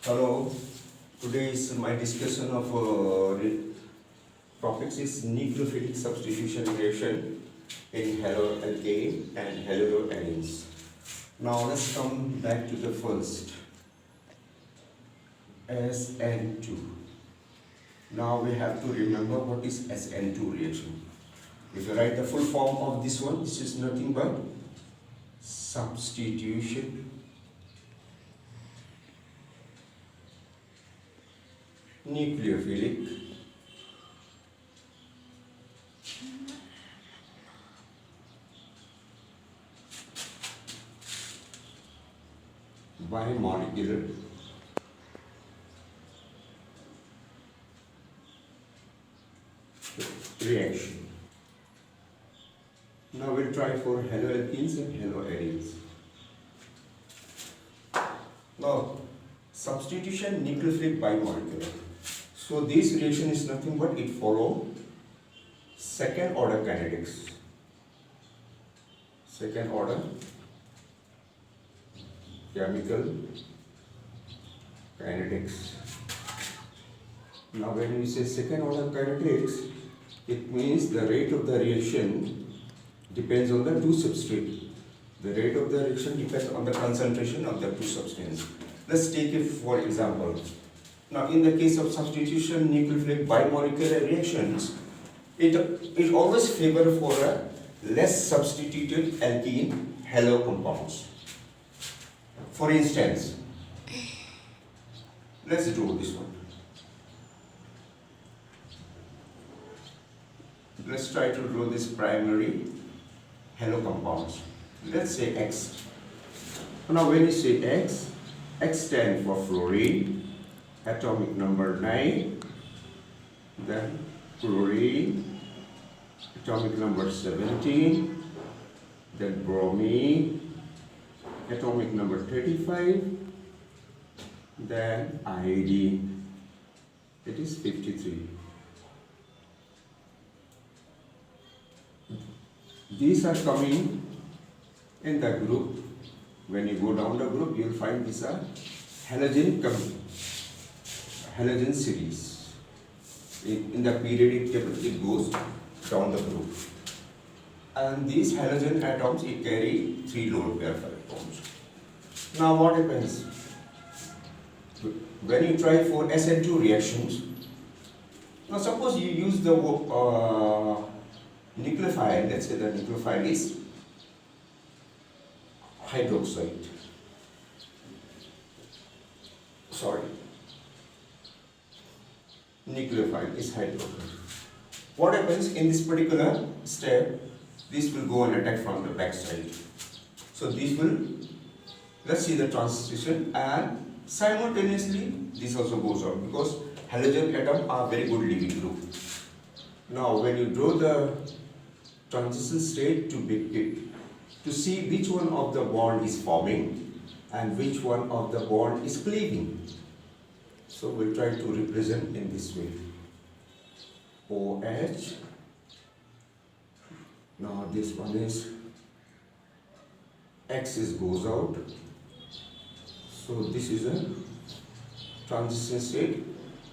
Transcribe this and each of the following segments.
Hello, today is my discussion of topics is nucleophilic substitution reaction in haloalkane and haloarenes. Now let's come back to the first, SN2. Now we have to remember what is SN2 reaction. If you write the full form of this one, this is nothing but substitution nucleophilic bimolecular reaction. Now we'll try for haloalkenes and haloarenes. Now, substitution nucleophilic bimolecular. So this reaction is nothing but it follow second order kinetics. Second order chemical kinetics. Now when we say second order kinetics, it means the rate of the reaction depends on the two substrate. The rate of the reaction depends on the concentration of the two substances. Let's take it for example. Now in the case of substitution nucleophilic bimolecular reactions, it always favor for a less substituted alkene halo compounds. For instance, let's do this one. Let's try to draw this primary halo compounds. Let's say X. Now when you say X, X stands for fluorine, atomic number 9, then chlorine, atomic number 17, then bromine, atomic number 35, then iodine, it is 53. These are coming in the group. When you go down the group, you will find these are halogen series. In the periodic table, it goes down the group. And these halogen atoms, it carry 3 lone pair of electrons. Now what happens? When you try for SN2 reactions, now suppose you use the nucleophile, let's say the nucleophile is hydroxide. Nucleophile is hydroxide. What happens in this particular step? This will go and attack from the back side. So this will, let's see the transition, and simultaneously this also goes out because halogen atoms are very good leaving group. Now when you draw the transition state to see which one of the bond is forming and which one of the bond is cleaving. So we'll try to represent in this way. OH. Now this one is X goes out. So this is a transition state.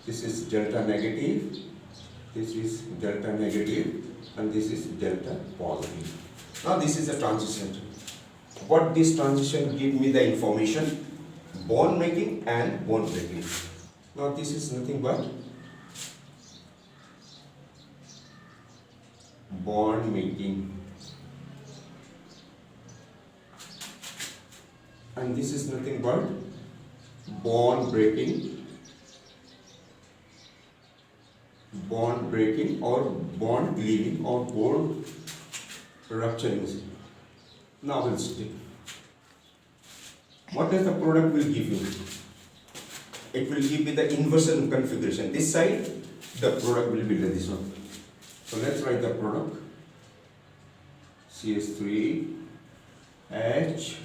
This is delta negative. This is delta negative, and this is delta positive. Now this is a transition. What this transition give me the information? Bond making and bond breaking. Now this is nothing but bond making, and this is nothing but bond breaking or bond cleaving or bond rupturing. Now we'll see. What does the product will give you? It will give me the inversion configuration. This side, the product will be like this one. So let's write the product. CH3, H,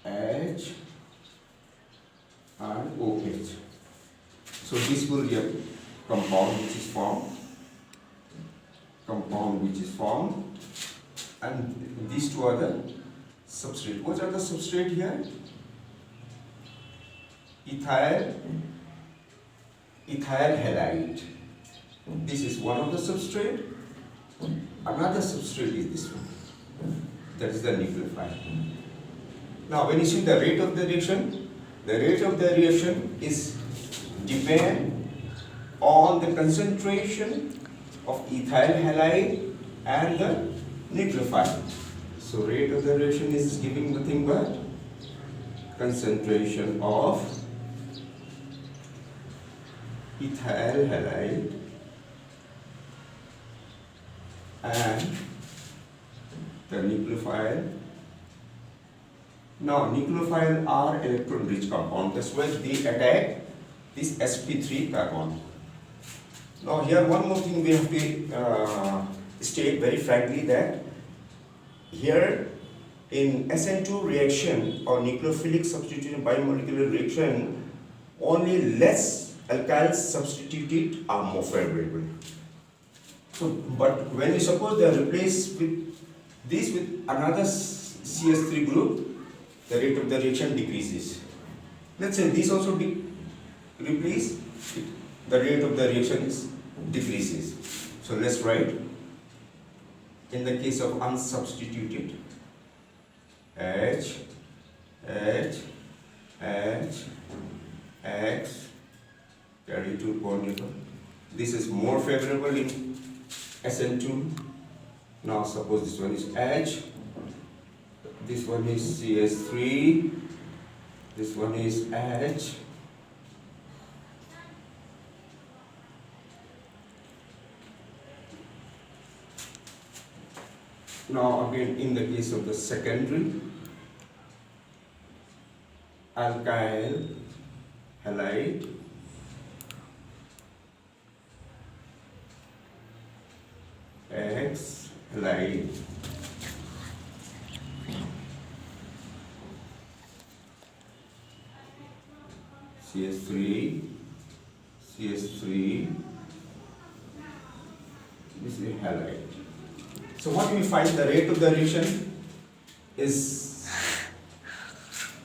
and OH. So this will be a compound which is formed, and these two are the substrate. What are the substrate here? ethyl halide. This is one of the substrate. Another substrate is this one. That is the nucleophile. Now, when you see the rate of the reaction is depend on the concentration of ethyl halide and the nucleophile. So, rate of the reaction is giving nothing but concentration of ethyl halide and the nucleophile. Now, nucleophile are electron-rich compound. That's why they attack this sp3 carbon. Now, here one more thing we have to state very frankly, that here in SN2 reaction or nucleophilic substitution bimolecular reaction, only less alkyls substituted are more favorable. So, but when you suppose they are replaced with this with another CS3 group, the rate of the reaction decreases. Let's say this also replace, the rate of the reaction is decreases. So let's write, in the case of unsubstituted, H, X, carry 2 bond. This is more favorable in SN2. Now suppose this one is H, this one is CS3, this one is H. Now again, in the case of the secondary, alkyl halide, X halide, CS3, this is halide. So what we find, the rate of the reaction is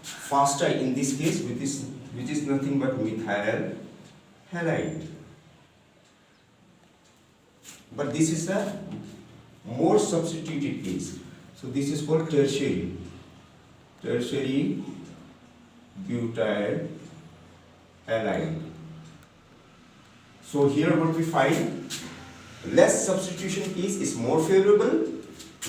faster in this case, which is nothing but methyl halide. But this is a more substituted case. So this is called tertiary butyl halide. So here what we find, less substitution case is more favorable,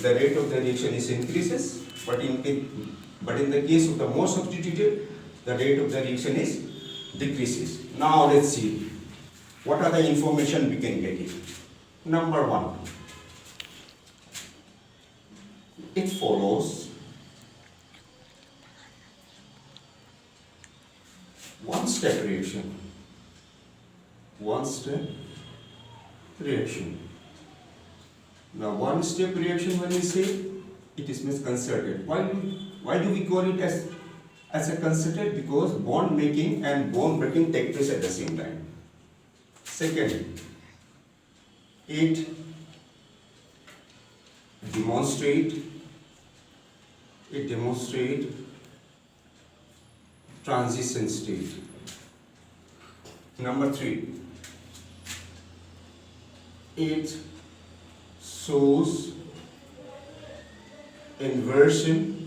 the rate of the reaction is increases, but in the case of the more substituted, the rate of the reaction is decreases. Now let's see what are the information we can get it. Number 1, it follows one-step reaction. Now, one-step reaction, when we say, it is misconcerted. Why do we call it as a concerted? Because bond making and bond breaking take place at the same time. Second, it demonstrate transition state. Number 3, it shows inversion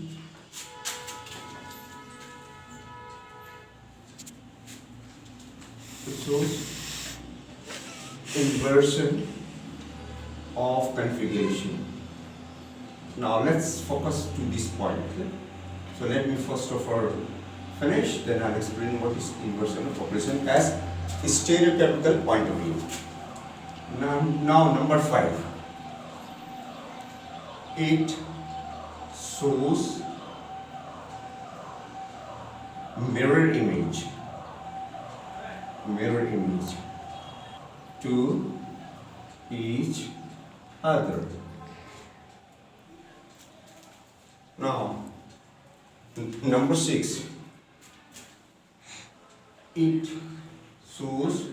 of configuration. Now let's focus to this point. Okay? So let me first of all finish, then I'll explain what is inversion of population as a stereotypical point of view. Now number 5, it shows mirror image to each other. Now number 6, it shows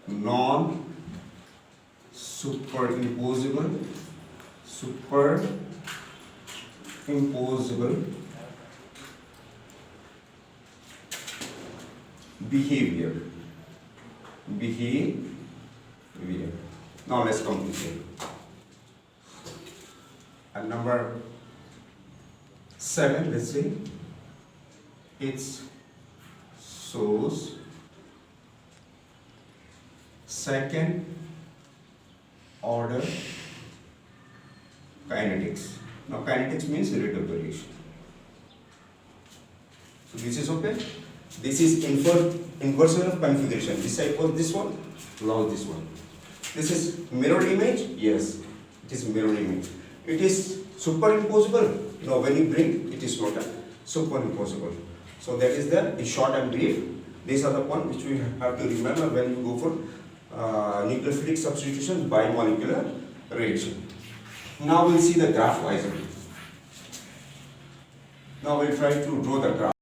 non-superimposable behavior. Now let's complete it. And number 7, let's say, it shows second order kinetics. Now kinetics means rate of variation. So this is okay. This is inversion of configuration. This I call this one, now this one. This is mirror image. Yes, it is mirror image. It is superimposable. No, when you bring, it is not a superimposable. So that is the in short and brief. These are the points which we have to remember when you go for nucleophilic substitution by molecular reaction. Now we'll see the graph wise. Now we'll try to draw the graph.